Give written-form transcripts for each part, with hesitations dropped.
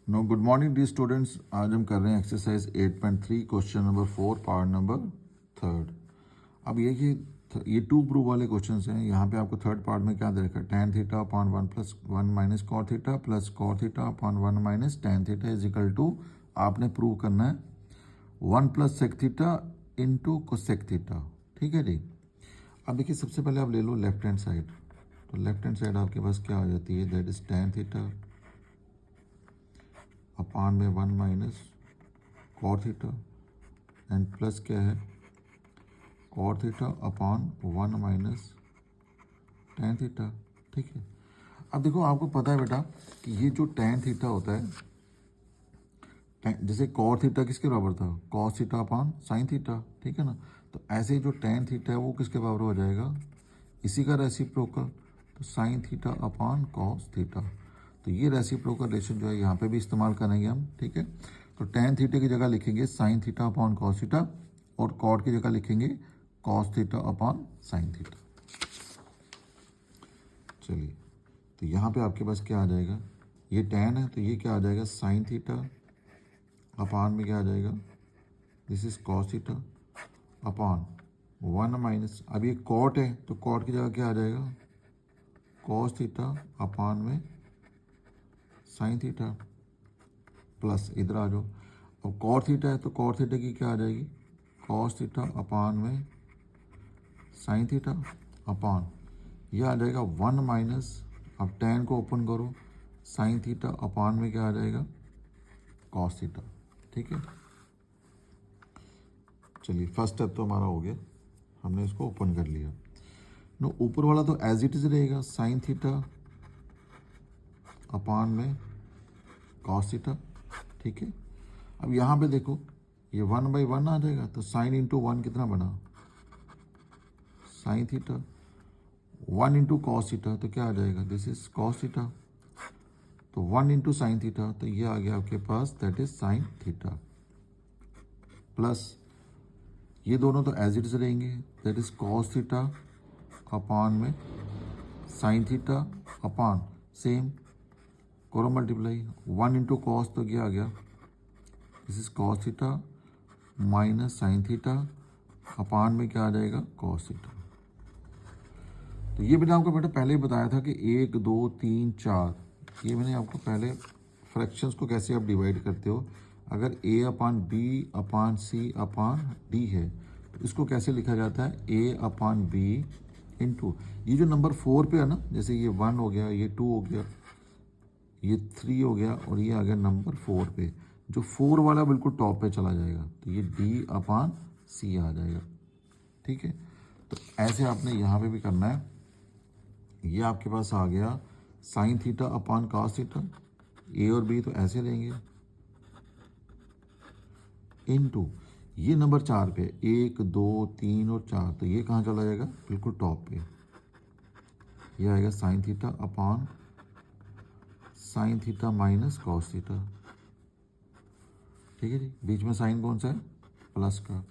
No good morning the students. आज हम कर रहे हैं exercise 8.3 question number 4 part number 3। अब ये टू प्रूव वाले क्वेश्चन हैं। यहाँ पे आपको थर्ड पार्ट में क्या दे रखा है, tan theta upon 1 plus 1 minus cot theta plus cot theta upon 1 minus tan theta is equal to आपने प्रूव करना है 1 plus sec theta into cosec theta. ठीक है जी। अब देखिए सबसे पहले आप ले लो लेफ्ट हैंड साइड। तो लेफ्ट हैंड साइड आपके पास क्या आ जाती है, that is tan theta upon में 1 minus cot theta and plus क्या है cot theta upon 1 minus tan theta. ठीक है। अब देखो आपको पता है बेटा कि ये जो tan थीटा होता है, जैसे कॉट थीटा किसके बराबर था, कॉस थीटा अपान साइन थीटा। ठीक है ना। तो ऐसे जो tan थीटा है वो किसके बराबर हो जाएगा, इसी का रेसिप्रोकल, तो sign theta upon cos theta. तो ये रेसिप्रोकल रिलेशन जो है यहाँ पे भी इस्तेमाल करेंगे हम। ठीक है। तो tan थीटा की जगह लिखेंगे sine theta upon cos theta और कॉट की जगह लिखेंगे cos theta upon sine theta. चलिए, तो यहाँ पे आपके पास क्या आ जाएगा, ये tan है तो ये क्या आ जाएगा साइन थीटा अपॉन में क्या आ जाएगा, this is cos theta upon 1 minus, अब ये कॉट है तो कॉट की जगह क्या आ जाएगा कॉस थीटा अपॉन में साइन थीटा प्लस इधर आ जाओ। अब कॉट थीटा है तो कॉट थीटा की क्या आ जाएगी कॉस थीटा अपान में साइन थीटा अपान यह आ जाएगा 1 माइनस, अब tan को ओपन करो, साइन थीटा अपान में क्या आ जाएगा कॉस थीटा। ठीक है। चलिए फर्स्ट स्टेप तो हमारा हो गया, हमने इसको ओपन कर लिया। नो ऊपर वाला तो एज इट इज रहेगा साइन थीटा अपान में कॉस थीटा। ठीक है। अब यहाँ पे देखो ये 1/1 आ जाएगा तो साइन इंटू 1 कितना बना sine theta, 1 into cos theta तो क्या आ जाएगा दिस इज कॉस थीटा, तो 1 इंटू साइन थीटा तो ये आ गया आपके पास that is sine theta plus ये दोनों तो एज इट इज रहेंगे that is cos theta upon में साइन थीटा अपान सेम करो मल्टीप्लाई 1 इंटू कॉस तो क्या आ गया this is cos theta minus sine theta upon में क्या आ जाएगा कॉस थीटा। तो ये मैंने आपको बेटा पहले ही बताया था कि 1 2 3 4, ये मैंने आपको पहले फ्रैक्शंस को कैसे आप डिवाइड करते हो। अगर a upon b upon c upon d है तो इसको कैसे लिखा जाता है a अपान बी इंटू ये जो नंबर 4 पे है ना, जैसे ये 1 हो गया, ये 2 हो गया, ये 3 हो गया और ये आ गया नंबर 4 पे, जो 4 वाला बिल्कुल टॉप पे चला जाएगा तो ये d अपान सी आ जाएगा। ठीक है। तो ऐसे आपने यहाँ पे भी करना है। ये आपके पास आ गया sine theta upon cos theta, A और बी तो ऐसे लेंगे इनटू ये नंबर 4 पे 1 2 3 और 4, तो ये कहाँ चला जाएगा बिल्कुल टॉप पे, ये आएगा साइन थीटा अपान sign theta minus cos theta. ठीक है जी। बीच में साइन कौन सा है प्लस का।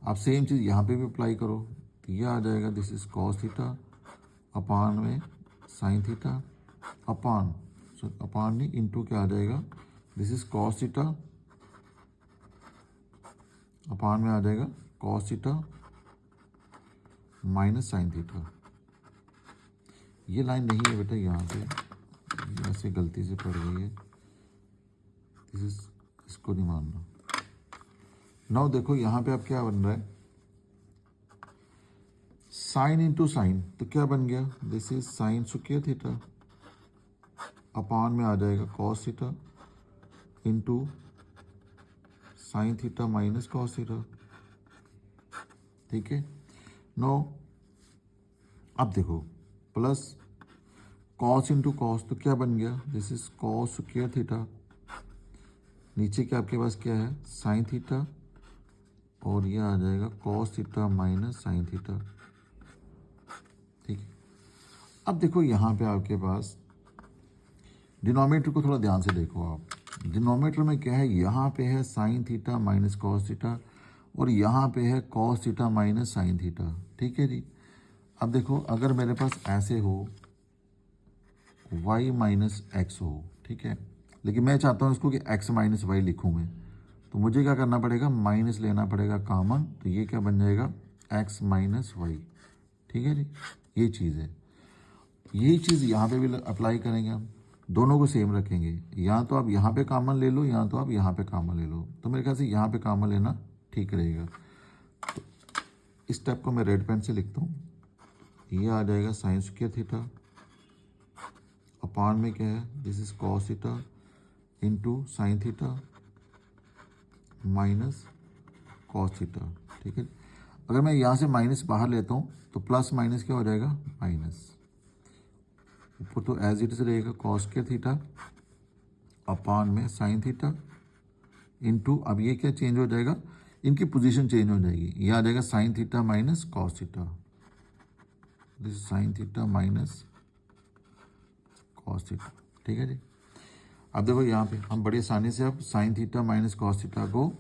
आप सेम चीज़ यहाँ पे भी अप्लाई करो तो ये आ जाएगा this is cos theta upon में साइन थीटा अपान अपान नहीं इंटू क्या आ जाएगा this is cos theta upon में आ जाएगा cos theta minus sine theta. ये लाइन नहीं है बेटा यहाँ पे, यहाँ से गलती से पड़ गई है, दिस इज इसको नहीं मानना। नाउ देखो यहाँ पे अब क्या बन रहा है साइन इंटू साइन, तो क्या बन गया this is sign square theta upon में आ जाएगा cos theta into sine theta minus cos theta. ठीक है। नो अब देखो प्लस कॉस इंटू कॉस तो क्या बन गया this is cos square theta, नीचे क्या आपके पास क्या है साइन थीटा और ये आ जाएगा cos theta minus sine theta. ठीक है। अब देखो यहाँ पे आपके पास डिनोमिनेटर को थोड़ा ध्यान से देखो आप। डिनोमिनेटर में क्या है, यहाँ पे है sine theta minus cos theta और यहाँ पे है cos theta minus sine theta. ठीक है जी। अब देखो अगर मेरे पास ऐसे हो y माइनस एक्स हो, ठीक है, लेकिन मैं चाहता हूँ इसको कि x माइनस वाई लिखूँ मैं, तो मुझे क्या करना पड़ेगा, माइनस लेना पड़ेगा कॉमन, तो ये क्या बन जाएगा, x माइनस वाई। ठीक है जी, ये चीज़ है। यही चीज़ यहाँ पे भी अप्लाई करेंगे हम, दोनों को सेम रखेंगे। या तो आप यहाँ पे कॉमन ले लो, या तो आप यहाँ पे कॉमन ले लो। तो मेरे ख्याल से यहाँ पे कॉमन लेना ठीक रहेगा। तो इस स्टेप को मैं रेड पेन से लिखता हूँ। ये आ जाएगा साइन स्क्वायर थीटा अपान में क्या है, this is cos theta into sine theta minus cos theta. ठीक है, अगर मैं यहाँ से माइनस बाहर लेता हूँ तो प्लस माइनस क्या हो जाएगा, माइनस। ऊपर तो एज इट इज रहेगा कॉस के थीटा अपान में साइन थीटा इंटू, अब ये क्या चेंज हो जाएगा, इनकी पोजीशन चेंज हो जाएगी। ये आ जाएगा sine theta minus cos theta, this sign theta minus cos theta. ठीक है जी, अब देखो यहाँ पे हम बड़ी आसानी से अब sign theta minus cos theta को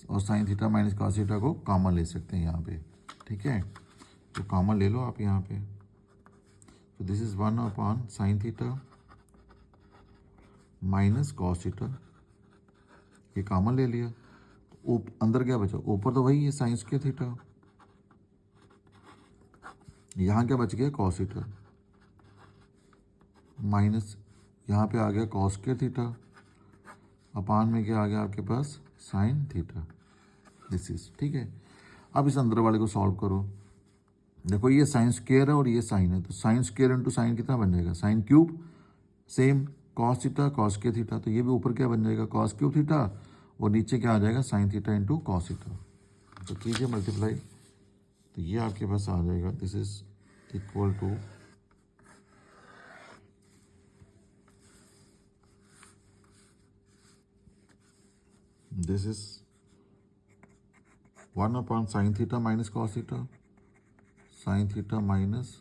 और sign theta minus cos theta को कॉमन ले सकते हैं यहाँ पे। ठीक है, तो कॉमन ले लो आप यहाँ पे, तो this is 1 upon sine theta minus cos theta, ये कॉमन ले लिया। तो अंदर क्या बचा, ऊपर तो वही है साइन स्क्वायर थीटा, यहाँ क्या बच गया, कॉस थीटा माइनस यहाँ पे आ गया कॉस स्क्वायर थीटा अपान में क्या आ गया आपके पास, साइन थीटा, दिस इज। ठीक है, अब इस अंदर वाले को सॉल्व करो। देखो ये साइन स्क्वायर है और ये साइन है, तो साइन स्क्वायर इंटू साइन कितना बन जाएगा, sine cube. Same cos theta cos के थीटा, तो ये भी ऊपर क्या बन जाएगा, कॉस क्यूब थीटा, और नीचे क्या आ जाएगा, sine theta into cos theta. तो कीजिए मल्टीप्लाई, तो ये आपके पास आ जाएगा, this is equal to this is 1 upon sine theta minus cos theta, sine theta minus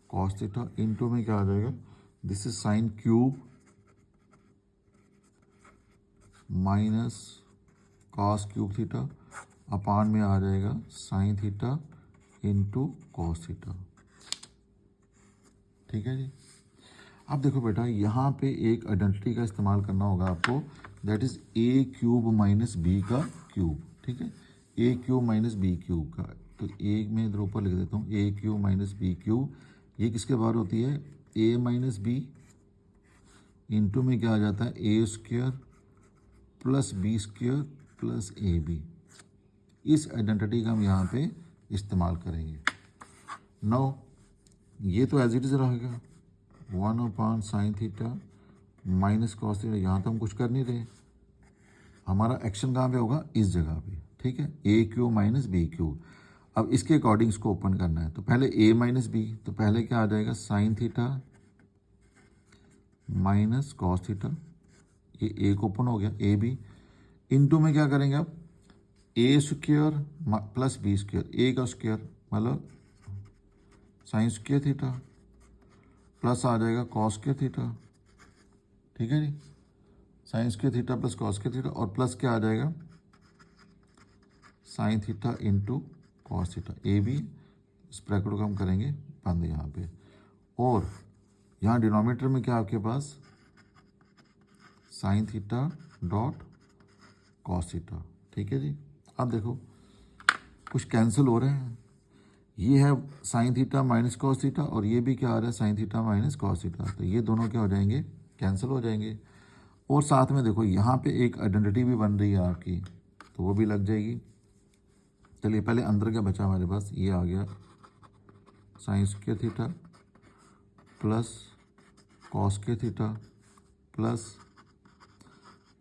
cos theta into में क्या आ जाएगा, this is sine cube minus cos cube theta upon में आ जाएगा sine theta into cos theta. ठीक है जी, अब देखो बेटा यहाँ पे एक आइडेंटिटी का इस्तेमाल करना होगा आपको, that is a cube minus b का क्यूब। ठीक है, a cube minus b cube का, तो एक में इधर ऊपर लिख देता हूँ a cube minus b cube. ये किसके बाहर होती है, ए माइनस बी इंटू में क्या आ जाता है, A square plus B square plus A B. इस आइडेंटिटी का हम यहाँ पे इस्तेमाल करेंगे। नो ये तो एज इट इज रहेगा 1 upon sine theta minus cos theta, यहाँ तो हम कुछ कर नहीं रहे, हमारा एक्शन कहाँ पे होगा, इस जगह पे। ठीक है, ए क्यू माइनस बी क्यू। अब इसके अकॉर्डिंग इसको ओपन करना है, तो पहले ए माइनस बी, तो पहले क्या आ जाएगा, sine theta minus cos theta, ये ए को ओपन हो गया, ए बी इंटू में क्या करेंगे अब, A square plus B square, A का स्क्वायर मतलब साइन स्क्वायर थीटा प्लस आ जाएगा कॉस स्क्वायर थीटा। ठीक है जी, sine square theta plus cos square theta, और प्लस क्या आ जाएगा, sine theta into cos theta. A B, इस ब्रैकेट को हम करेंगे बंद यहाँ पे, और यहाँ डिनोमिनेटर में क्या आपके पास, sine theta dot cos theta. ठीक है जी, अब देखो कुछ कैंसिल हो रहे हैं, ये है sine theta minus cos theta, और ये भी क्या आ रहा है, sine theta minus cos theta, तो ये दोनों क्या हो जाएंगे, कैंसिल हो जाएंगे। और साथ में देखो यहाँ पे एक आइडेंटिटी भी बन रही है आपकी, तो वो भी लग जाएगी। चलिए पहले अंदर क्या बचा हमारे पास, ये आ गया sine square theta plus cos के थीटा प्लस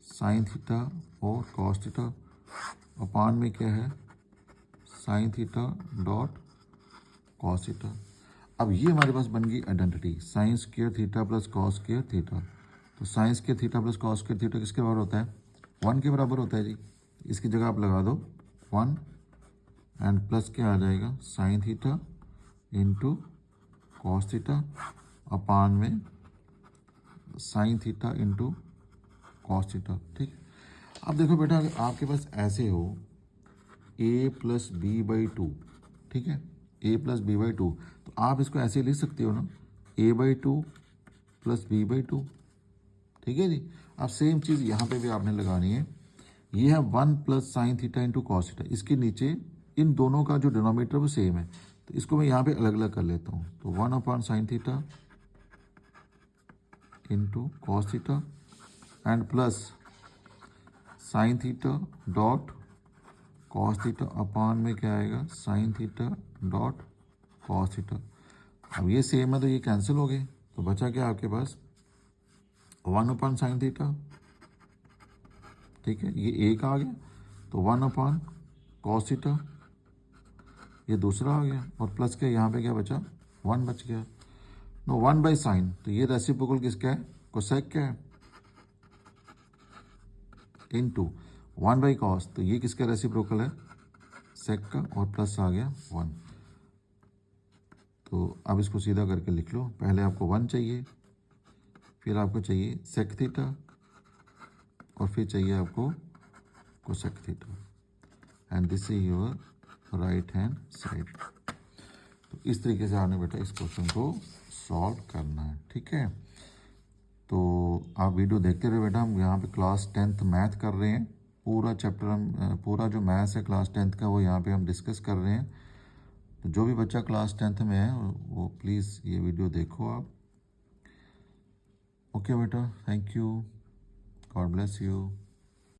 साइन थीटा और कॉस थीटा अपान में क्या है, sine theta dot cos theta. अब ये हमारे पास बन गई identity, sine square theta plus cos square theta. तो sine square theta plus cos square theta किसके बराबर होता है, 1 के बराबर होता है जी। इसकी जगह आप लगा दो 1 एंड प्लस क्या आ जाएगा, sine theta into cos theta upon में sine theta into cos theta. ठीक, अब देखो बेटा अगर आपके पास ऐसे हो a plus b by two, ठीक है, a plus b by two, तो आप इसको ऐसे लिख सकते हो ना, a by two plus b by two. ठीक है जी। अब सेम चीज़ यहाँ पे भी आपने लगानी है। ये है 1 plus sine theta into cos theta, इसके नीचे इन दोनों का जो डिनोमीटर वो सेम है, तो इसको मैं यहाँ पे अलग अलग कर लेता हूँ। तो 1 upon sine theta into cos theta and plus sine theta dot cos theta upon में क्या आएगा, sign theta dot cos theta. अब ये सेम है तो ये कैंसिल हो गए, तो बचा क्या आपके पास 1 अपॉन साइन थीटा, ठीक है, ये एक आ गया, तो 1 अपॉन कॉस थीटा, ये दूसरा आ गया, और प्लस के यहाँ पे क्या बचा 1 बच गया। नो 1 बाई साइन, तो ये रेसिप्रोकल किसका है, कोसेक का है, इनटू 1 बाई कॉस, तो ये किसका रेसिप्रोकल है, सेक का, और प्लस आ गया 1। तो अब इसको सीधा करके लिख लो, पहले आपको 1 चाहिए, फिर आपको चाहिए सेक थीटा, और फिर चाहिए आपको cosec theta, and this is your right hand side. तो इस तरीके से आपने बेटा इस क्वेश्चन को सॉल्व करना है, ठीक है। तो आप वीडियो देखते रहे बेटा, हम यहाँ पे क्लास 10th मैथ कर रहे हैं, पूरा चैप्टर हम पूरा जो मैथ्स है क्लास 10th का वो यहाँ पे हम डिस्कस कर रहे हैं। तो जो भी बच्चा क्लास 10th में है वो प्लीज़ ये वीडियो देखो आप। ओके बेटा, thank you, God bless you.